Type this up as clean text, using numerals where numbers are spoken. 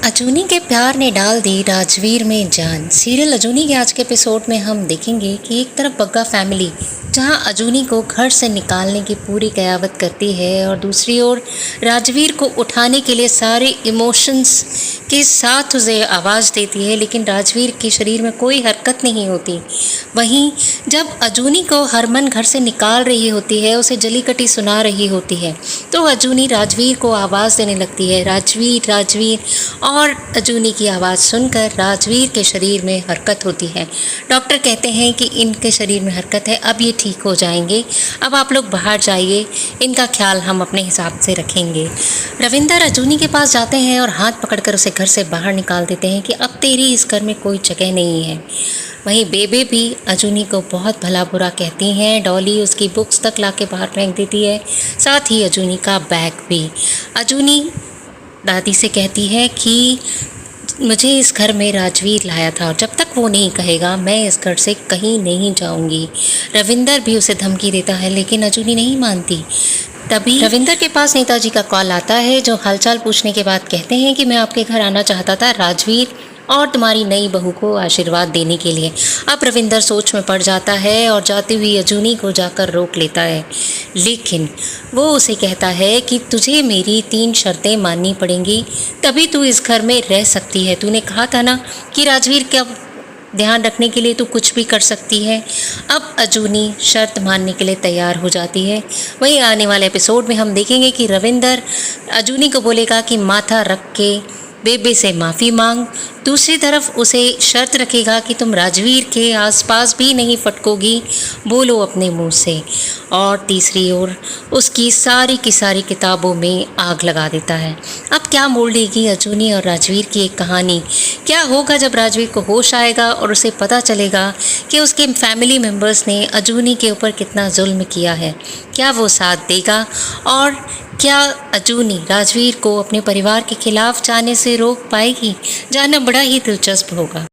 अजूनी के प्यार ने डाल दी राजवीर में जान। सीरियल अजूनी के आज के एपिसोड में हम देखेंगे कि एक तरफ बग्गा फैमिली जहां अजूनी को घर से निकालने की पूरी कयावत करती है और दूसरी ओर राजवीर को उठाने के लिए सारे इमोशंस के साथ उसे आवाज़ देती है, लेकिन राजवीर के शरीर में कोई हरकत नहीं होती। वहीं जब अजूनी को हरमन घर से निकाल रही होती है, उसे जली कटी सुना रही होती है, तो अजूनी राजवीर को आवाज़ देने लगती है, राजवीर राजवीर। और अजूनी की आवाज़ सुनकर राजवीर के शरीर में हरकत होती है। डॉक्टर कहते हैं कि इनके शरीर में हरकत है, अब ये ठीक हो जाएंगे, अब आप लोग बाहर जाइए, इनका ख्याल हम अपने हिसाब से रखेंगे। रविंदर अजूनी के पास जाते हैं और हाथ पकड़कर उसे घर से बाहर निकाल देते हैं कि अब तेरी इस घर में कोई जगह नहीं है। वहीं बेबे भी अजूनी को बहुत भला बुरा कहती हैं। डॉली उसकी बुक्स तक लाके बाहर फेंक देती है, साथ ही अजूनी का बैग भी। अजूनी दादी से कहती है कि मुझे इस घर में राजवीर लाया था और जब तक वो नहीं कहेगा मैं इस घर से कहीं नहीं जाऊंगी। रविंदर भी उसे धमकी देता है, लेकिन अजूनी नहीं मानती। तभी रविंदर के पास नेताजी का कॉल आता है, जो हालचाल पूछने के बाद कहते हैं कि मैं आपके घर आना चाहता था राजवीर और तुम्हारी नई बहू को आशीर्वाद देने के लिए। अब रविंदर सोच में पड़ जाता है और जाती हुई अजूनी को जाकर रोक लेता है, लेकिन वो उसे कहता है कि तुझे मेरी 3 शर्तें माननी पड़ेंगी, तभी तू इस घर में रह सकती है। तूने कहा था ना कि राजवीर का ध्यान रखने के लिए तू कुछ भी कर सकती है। अब अजूनी शर्त मानने के लिए तैयार हो जाती है। वहीं आने वाले एपिसोड में हम देखेंगे कि रविंदर अजूनी को बोलेगा कि माथा रख के बेबे से माफ़ी मांग। दूसरी तरफ उसे शर्त रखेगा कि तुम राजवीर के आसपास भी नहीं फटकोगी, बोलो अपने मुंह से। और तीसरी ओर उसकी सारी की सारी किताबों में आग लगा देता है। अब क्या मोड़ लेगी अजूनी और राजवीर की एक कहानी? क्या होगा जब राजवीर को होश आएगा और उसे पता चलेगा कि उसके फैमिली मेम्बर्स ने अजूनी के ऊपर कितना जुल्म किया है? क्या वो साथ देगा और क्या अजूनी राजवीर को अपने परिवार के खिलाफ जाने से रोक पाएगी? जानना बड़ा ही दिलचस्प होगा।